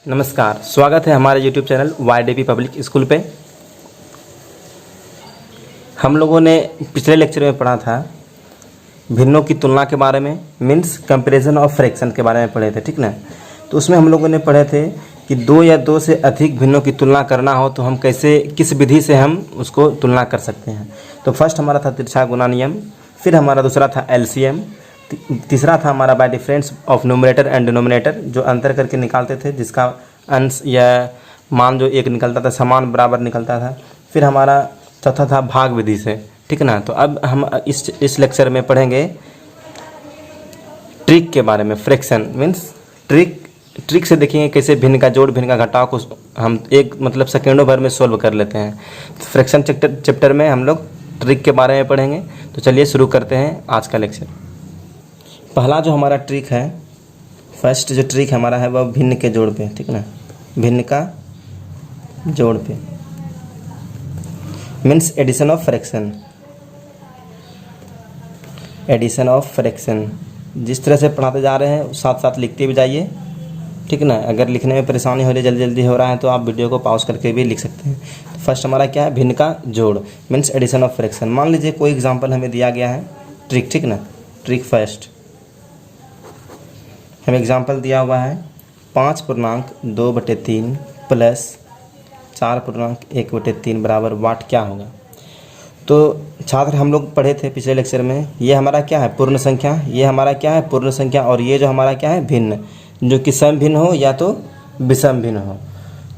नमस्कार, स्वागत है हमारे YouTube channel YDP public school पे। हम लोगों ने पिछले लेक्चर में पढ़ा था भिन्नों की तुलना के बारे में, मीन्स कंपैरिजन ऑफ फ्रैक्शन के बारे में पढ़े थे, ठीक ना। तो उसमें हम लोगों ने पढ़े थे कि दो या दो से अधिक भिन्नों की तुलना करना हो तो हम कैसे, किस विधि से हम उसको तुलना कर सकते हैं। तो फर्स्ट हमारा था तिरछा गुना नियम, फिर हमारा दूसरा था LCM, तीसरा था हमारा bye difference of numerator and denominator, जो अंतर करके निकालते थे, जिसका अंश या मान जो एक निकलता था समान बराबर निकलता था। फिर हमारा चौथा था भाग विधि से, ठीक ना। तो अब हम इस लेक्चर में पढ़ेंगे ट्रिक के बारे में। फ्रैक्शन मीन्स ट्रिक से देखेंगे कैसे भिन्न का जोड़ भिन्न का घटाव को हम एक मतलब सेकेंडों भर में सोल्व कर लेते हैं। फ्रैक्शन चैप्टर में हम लोग ट्रिक के बारे में पढ़ेंगे। तो चलिए शुरू करते हैं आज का लेक्चर। पहला जो हमारा ट्रिक है, फर्स्ट जो ट्रिक हमारा है वह भिन्न के जोड़ पे, ठीक ना। भिन्न का जोड़ पे means addition of fraction. Addition of fraction जिस तरह से पढ़ाते जा रहे हैं साथ साथ लिखते भी जाइए, ठीक ना। अगर लिखने में परेशानी हो रही है, जल्दी हो रहा है, तो आप वीडियो को पॉज करके भी लिख सकते हैं। तो फर्स्ट हमारा क्या है, भिन्न का जोड़ मीन्स एडिशन ऑफ फ्रैक्शन। मान लीजिए कोई एग्जांपल हमें दिया गया है ट्रिक, ठीक ना। ट्रिक फर्स्ट हमें एग्जांपल दिया हुआ है 5.2/3 प्लस 4.1/3 बराबर वाट क्या होगा। तो छात्र हम लोग पढ़े थे पिछले लेक्चर में, ये हमारा क्या है, पूर्ण संख्या, ये हमारा क्या है, पूर्ण संख्या, और ये जो हमारा क्या है, भिन्न, जो कि सम भिन्न हो या तो विषम भिन्न हो।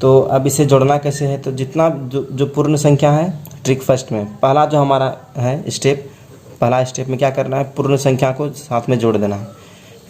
तो अब इसे जोड़ना कैसे है, तो जितना जो पूर्ण संख्या है, ट्रिक फर्स्ट में पहला जो हमारा है स्टेप, पहला स्टेप में क्या करना है, पूर्ण संख्या को साथ में जोड़ देना है।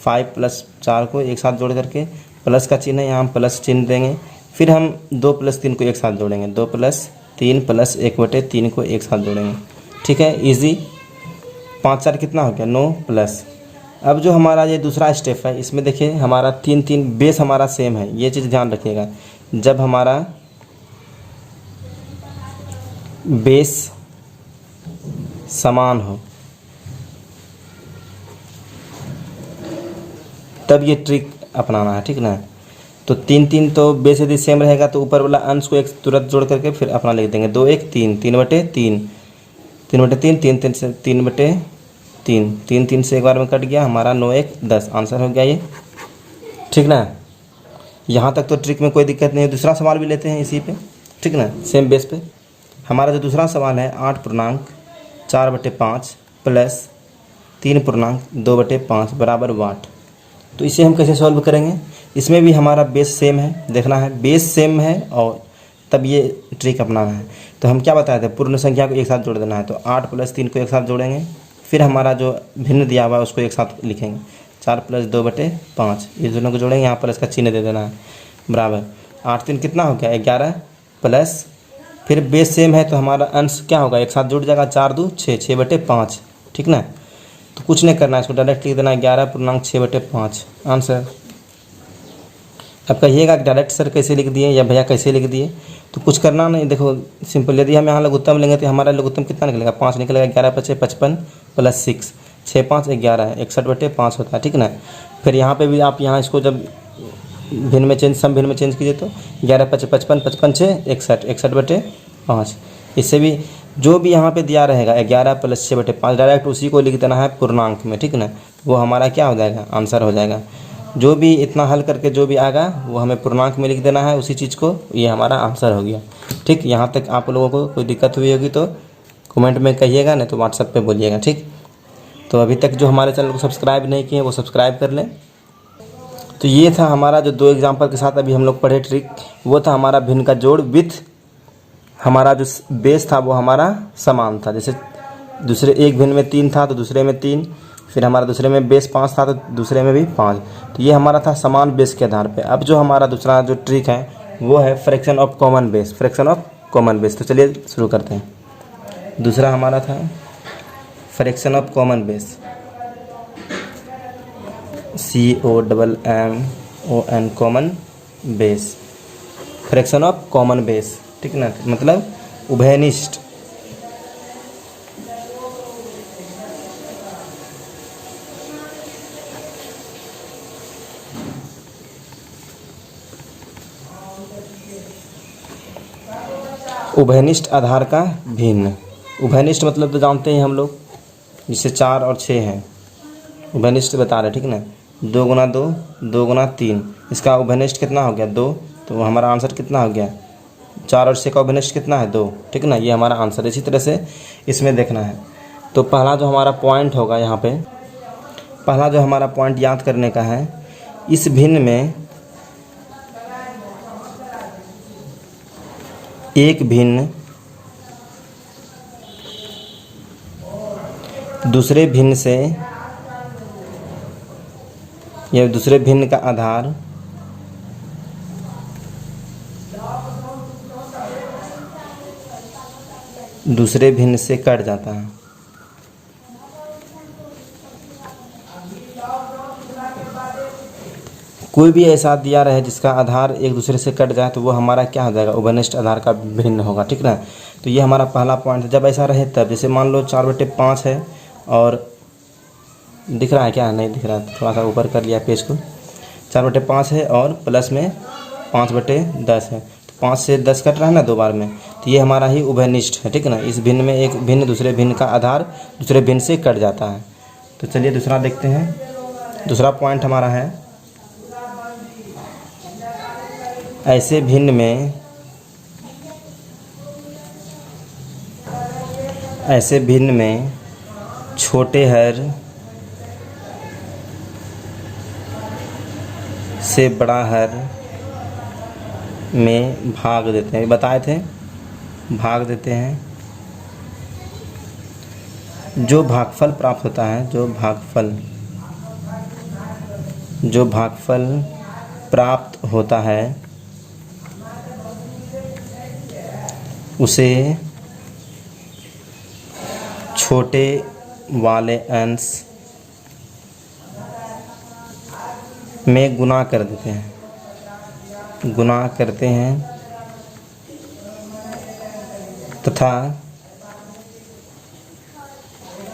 5 + 4 को एक साथ जोड़ करके प्लस का चिन्ह है, यहाँ हम प्लस चिन्ह देंगे। फिर हम 2 + 3 को एक साथ जोड़ेंगे, 2 + 3 + 1/3 को एक साथ जोड़ेंगे, ठीक है, इजी। 5 4 कितना हो गया, 9 प्लस। अब जो हमारा ये दूसरा स्टेप है, इसमें देखिए हमारा 3 3 बेस हमारा सेम है, ये चीज़ ध्यान रखिएगा। जब हमारा बेस समान हो तब ये ट्रिक अपनाना है, ठीक ना। तो 3 3 तो बेस यदि सेम रहेगा तो ऊपर वाला अंश को एक तुरंत जोड़ करके फिर अपना लिख देंगे, 2 1 3 3/3 3/3 3 3 से 3/3 3 3 से एक बार में कट गया हमारा, 9 1 10 आंसर हो गया ये, ठीक ना। यहाँ तक तो ट्रिक में कोई दिक्कत नहीं है। दूसरा सवाल भी लेते हैं इसी पे, ठीक ना, सेम बेस पे। हमारा जो दूसरा सवाल है 8.4/5 प्लस 3.2/5 बराबर वाट। तो इसे हम कैसे सॉल्व करेंगे, इसमें भी हमारा बेस सेम है, देखना है बेस सेम है और तब ये ट्रिक अपनाना है। तो हम क्या बताए थे, पूर्ण संख्या को एक साथ जोड़ देना है। तो 8 + 3 को एक साथ जोड़ेंगे, फिर हमारा जो भिन्न दिया हुआ है उसको एक साथ लिखेंगे, 4 + 2/5, ये दोनों को जोड़ेंगे, यहाँ प्लस का चिन्ह दे देना है, बराबर 8 3 कितना हो गया, 11 प्लस, फिर बेस सेम है तो हमारा अंश क्या होगा, एक साथ जुड़ जाएगा, 4 2 6 6/5, ठीक ना। तो कुछ नहीं करना है, इसको डायरेक्ट लिख देना है 11.6/5 आंसर। अब कहिएगा कि डायरेक्ट सर कैसे लिख दिए या भैया कैसे लिख दिए, तो कुछ करना नहीं, देखो सिंपल। यदि हम यहाँ लघुत्तम लेंगे तो हमारा लघुत्तम कितना निकलेगा, 5 निकलेगा, 11 × 5 = 55 प्लस 6 6 5 11 61/5 होता है, ठीक ना। फिर यहाँ पे भी आप यहाँ इसको जब भिन्न में चेंज, सम भिन्न में चेंज कीजिए तो 11 × 5 = 55 55 6 61 61/5। इससे भी जो भी यहाँ पे दिया रहेगा 11 + 6/5 डायरेक्ट उसी को लिख देना है पूर्णांक में, ठीक ना। वो हमारा क्या हो जाएगा, आंसर हो जाएगा। जो भी इतना हल करके जो भी आएगा वो हमें पूर्णांक में लिख देना है उसी चीज़ को, ये हमारा आंसर हो गया, ठीक। यहाँ तक आप लोगों को कोई दिक्कत हुई होगी तो कमेंट में कहिएगा, नहीं तो व्हाट्सएप पे बोलिएगा, ठीक। तो अभी तक जो हमारे चैनल को सब्सक्राइब नहीं किए वो सब्सक्राइब कर लें। तो ये था हमारा जो 2 एग्जाम्पल के साथ अभी हम लोग पढ़े ट्रिक, वो था हमारा भिन्न का जोड़ विथ हमारा जो बेस था वो हमारा समान था। जैसे दूसरे एक भिन्न में 3 था तो दूसरे में 3, फिर हमारा दूसरे में बेस 5 था तो दूसरे में भी 5। तो ये हमारा था समान बेस के आधार पे। अब जो हमारा दूसरा जो ट्रिक है वो है fraction of common base, fraction of common base. तो चलिए शुरू करते हैं। दूसरा हमारा था fraction of common base, COMMON common base, fraction of common base, ठीक ना, मतलब उभयनिष्ठ। उभयनिष्ठ आधार का भिन्न। उभयनिष्ठ मतलब तो जानते हैं हम लोग, जिससे 4 और 6 हैं, उभयनिष्ठ बता रहे, ठीक ना। 2 गुना 2, 2 गुना 3, इसका उभयनिष्ठ कितना हो गया 2, तो हमारा आंसर कितना हो गया 4 और 6 का उभयनिष्ठ कितना है 2, ठीक ना। ये हमारा आंसर। इसी तरह से इसमें देखना है। तो पहला जो हमारा पॉइंट होगा यहाँ पे, पहला जो हमारा पॉइंट याद करने का है, इस भिन्न में एक भिन्न दूसरे भिन्न से या दूसरे भिन्न का आधार दूसरे भिन्न से कट जाता है। कोई भी ऐसा दिया रहे जिसका आधार एक दूसरे से कट जाए तो वो हमारा क्या हो जाएगा, उभयनिष्ठ आधार का भिन्न होगा, ठीक ना। तो ये हमारा पहला पॉइंट है। जब ऐसा रहे तब, जैसे मान लो 4/5 है और दिख रहा है क्या, नहीं दिख रहा है, थोड़ा सा ऊपर कर लिया पेज को। 4/5 है और प्लस में 5/10 है, तो 5 से 10 कट रहा है ना 2 बार में, तो ये हमारा ही उभयनिष्ठ है, ठीक ना। इस भिन्न में एक भिन्न दूसरे भिन्न का आधार दूसरे भिन्न से कट जाता है। तो चलिए दूसरा देखते हैं। दूसरा पॉइंट हमारा है, ऐसे भिन्न में छोटे हर से बड़ा हर में भाग देते हैं, बताए थे, भाग देते हैं। जो भागफल प्राप्त होता है, जो भागफल प्राप्त होता है उसे छोटे वाले अंश में गुणा कर देते हैं, गुणा करते हैं तथा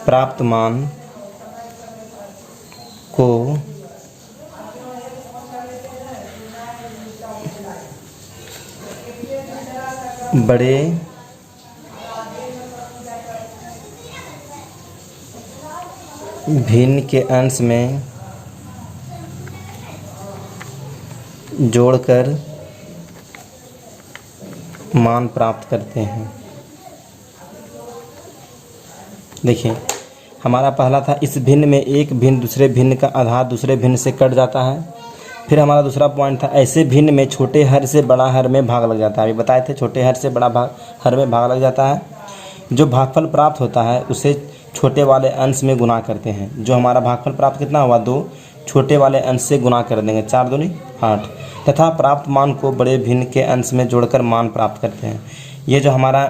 प्राप्त मान को बड़े भिन्न के अंश में जोड़कर मान प्राप्त करते हैं। देखिए हमारा पहला था, इस भिन्न में एक भिन्न दूसरे भिन्न का आधार दूसरे भिन्न से कट जाता है। फिर हमारा दूसरा पॉइंट था, ऐसे भिन्न में छोटे हर से बड़ा हर में भाग लग जाता है। अभी बताए थे, छोटे हर से बड़ा हर में भाग लग जाता है। जो भागफल प्राप्त होता है उसे छोटे वाले अंश में गुणा करते हैं। जो हमारा भागफल प्राप्त कितना हुआ 2, छोटे वाले अंश से गुणा कर देंगे, 4 दूनी 8, तथा प्राप्त मान को बड़े भिन्न के अंश में जोड़कर मान प्राप्त करते हैं। ये जो हमारा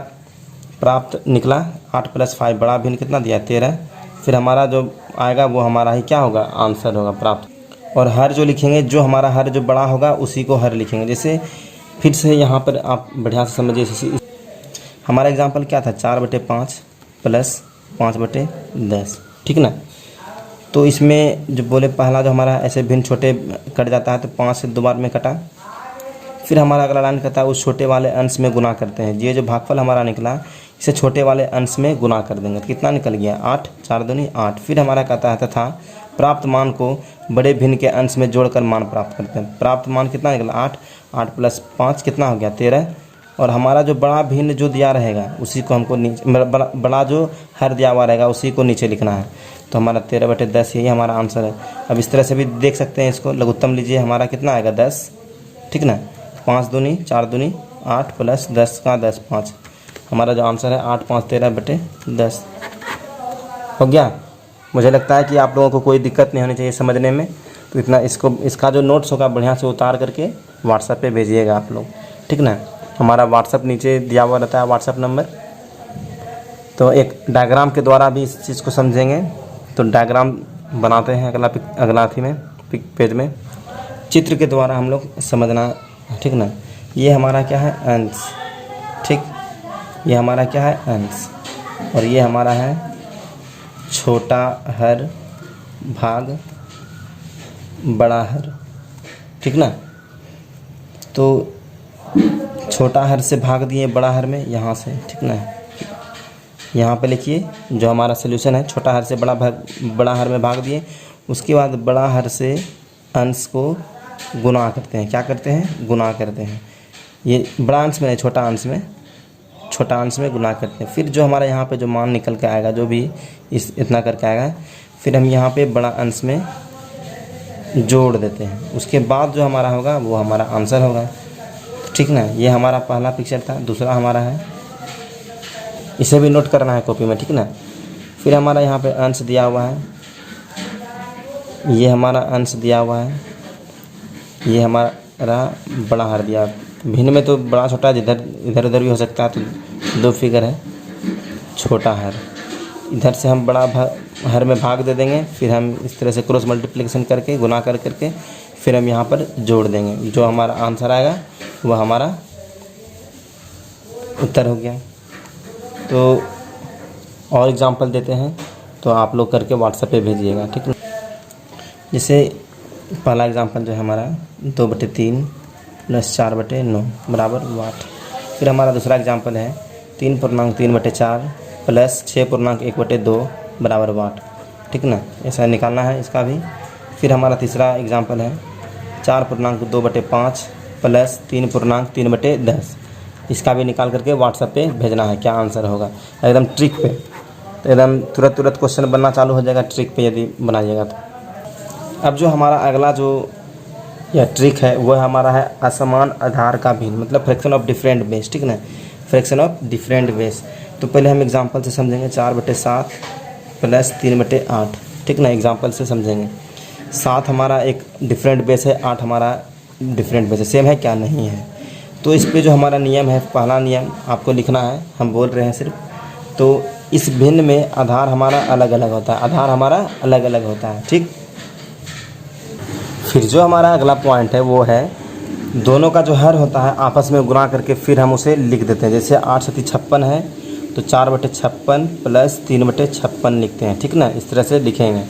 प्राप्त निकला 8 + 5, बड़ा भिन्न कितना दिया 13। फिर हमारा जो आएगा वो हमारा ही क्या होगा, आंसर होगा प्राप्त। और हर जो लिखेंगे, जो हमारा हर जो बड़ा होगा उसी को हर लिखेंगे। जैसे फिर से यहाँ पर आप बढ़िया से समझिए, हमारा एग्जाम्पल क्या था, 4/5 + 5/10, ठीक ना। तो इसमें जो बोले पहला जो हमारा ऐसे भिन्न छोटे कट जाता है तो 5 से 2 बार में कटा। फिर हमारा अगला लाइन कहता है उस छोटे वाले अंश में गुना करते हैं। ये जो भागफल हमारा निकला इसे छोटे वाले अंश में गुना कर देंगे, तो कितना निकल गया 8, 4 दूनी 8। फिर हमारा कहता है तथा प्राप्त मान को बड़े भिन्न के अंश में जोड़कर मान प्राप्त करते हैं। प्राप्त मान कितना निकला 8, 8 + 5 कितना हो गया 13। और हमारा जो बड़ा भिन्न जो दिया रहेगा उसी को हमको नीचे, बड़ा जो हर दिया हुआ रहेगा उसी को नीचे लिखना है। तो हमारा 13/10 यही हमारा आंसर है। अब इस तरह से भी देख सकते हैं इसको, लघुत्तम लीजिए, हमारा कितना आएगा 10, ठीक ना। 5 दूनी 4 दूनी 8 + 10 का 10, 5। हमारा जो आंसर है 8, 5, 13/10 हो गया। मुझे लगता है कि आप लोगों को कोई दिक्कत नहीं होनी चाहिए समझने में। तो इतना इसका जो नोट्स होगा बढ़िया से उतार करके व्हाट्सएप पे भेजिएगा आप लोग, ठीक ना। हमारा व्हाट्सएप नीचे दिया हुआ रहता है व्हाट्सएप नंबर। तो एक डायग्राम के द्वारा भी इस चीज़ को समझेंगे। तो डायग्राम बनाते हैं अगला पेज में चित्र के द्वारा हम लोग समझना, ठीक ना। ये हमारा क्या है अंश, ठीक, ये हमारा क्या है अंश, और ये हमारा है छोटा हर भाग बड़ा हर, ठीक ना। तो छोटा हर से भाग दिए बड़ा हर में यहाँ से, ठीक ना। यहाँ पे लिखिए जो हमारा सोल्यूशन है, छोटा हर से बड़ा हर में भाग दिए, उसके बाद बड़ा हर से अंश को गुना करते हैं। क्या करते हैं? गुना करते हैं। ये बड़ा अंश में नहीं, छोटा अंश में गुना करते हैं। फिर जो हमारा यहाँ पे जो मान निकल के आएगा, जो भी इतना करके आएगा, फिर हम यहाँ पे बड़ा अंश में जोड़ देते हैं। उसके बाद जो हमारा होगा वो हमारा आंसर होगा, ठीक ना। ये हमारा पहला पिक्चर था। दूसरा हमारा है, इसे भी नोट करना है कॉपी में, ठीक ना। फिर हमारा यहाँ पे अंश दिया हुआ है, ये हमारा अंश दिया हुआ है, ये हमारा बड़ा हर दिया। भिन्न में तो बड़ा छोटा इधर उधर भी हो सकता है, तो 2 फिगर है छोटा हर। इधर से हम बड़ा हर में भाग दे देंगे, फिर हम इस तरह से क्रॉस मल्टीप्लिकेशन करके गुना करके फिर हम यहाँ पर जोड़ देंगे। जो हमारा आंसर आएगा वह हमारा उत्तर हो गया। तो और एग्जांपल देते हैं, तो आप लोग करके व्हाट्सएप पे भेजिएगा, ठीक है। जैसे पहला एग्जांपल जो है हमारा 2/3 + 4/9 बराबर वाट। फिर हमारा दूसरा एग्जांपल है 3.3/4 + 6.1/2 बराबर वाट, ठीक ना। ऐसा निकालना है इसका भी। फिर हमारा तीसरा एग्जांपल है 4.2/5 + 3.3/10। इसका भी निकाल करके व्हाट्सएप पे भेजना है, क्या आंसर होगा, एकदम ट्रिक पे। तो एकदम तुरंत क्वेश्चन बनना चालू हो जाएगा ट्रिक पे यदि बनाइएगा तो। अब जो हमारा अगला जो यह ट्रिक है वह हमारा है असमान आधार का भिन्न, मतलब फ्रैक्शन ऑफ डिफरेंट बेस, ठीक ना। Fraction of different base. तो पहले हम एग्जांपल से समझेंगे। 4/7 + 3/8, ठीक ना। एग्जांपल से समझेंगे। 7 हमारा एक डिफरेंट बेस है, 8 हमारा डिफरेंट बेस है। सेम है क्या? नहीं है। तो इस पे जो हमारा नियम है, पहला नियम आपको लिखना है, हम बोल रहे हैं सिर्फ। तो इस भिन्न में आधार हमारा अलग अलग होता है, आधार हमारा अलग अलग होता है, ठीक। फिर जो हमारा अगला पॉइंट है वो है दोनों का जो हर होता है आपस में गुना करके फिर हम उसे लिख देते हैं। जैसे 8 × 56 है, तो 4/56 + 3/56 लिखते हैं, ठीक ना। इस तरह से लिखेंगे।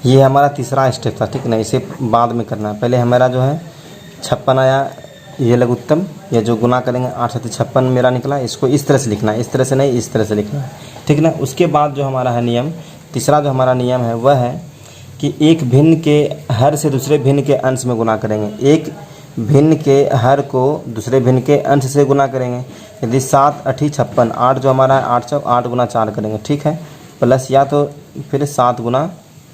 ये हमारा तीसरा स्टेप था, ठीक ना। इसे बाद में करना है। पहले हमारा जो है 56 आया, ये लघुत्तम, ये जो गुना करेंगे 8 × 56 मेरा निकला, इसको इस तरह से लिखना है, इस तरह से नहीं, इस तरह से लिखना है, ठीक ना। उसके बाद जो हमारा है नियम, तीसरा जो हमारा नियम है वह है कि एक भिन्न के हर से दूसरे भिन्न के अंश में गुना करेंगे। एक भिन्न के हर को दूसरे भिन्न के अंश से गुना करेंगे। यदि 7 × 8 = 56, 8 जो हमारा है 8 × 8 × 4 करेंगे, ठीक है। प्लस या तो फिर 7 ×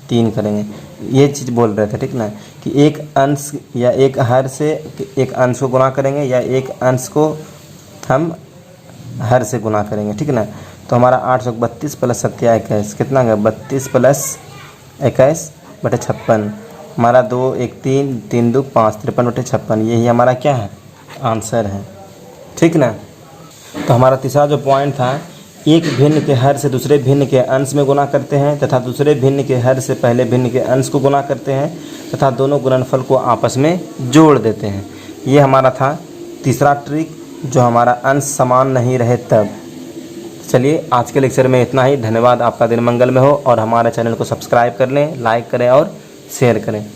3 करेंगे। ये चीज़ बोल रहे थे, ठीक ना, कि एक अंश या एक हर से एक अंश को गुना करेंगे या एक अंश को हम हर से गुना करेंगे, ठीक ना। तो हमारा 832 + 7 = 21 कितना गया? 32 + 21/56। हमारा 2 1 3 3 2 5 53/56। यही हमारा क्या है? आंसर है, ठीक ना। तो हमारा तीसरा जो पॉइंट था, एक भिन्न के हर से दूसरे भिन्न के अंश में गुना करते हैं तथा दूसरे भिन्न के हर से पहले भिन्न के अंश को गुना करते हैं तथा दोनों गुणनफल को आपस में जोड़ देते हैं। ये हमारा था तीसरा ट्रिक, जो हमारा अंश समान नहीं रहे तब। चलिए आज के लेक्चर में इतना ही। धन्यवाद। आपका दिन मंगल में हो और हमारे चैनल को सब्सक्राइब कर लें, लाइक करें और शेयर करें।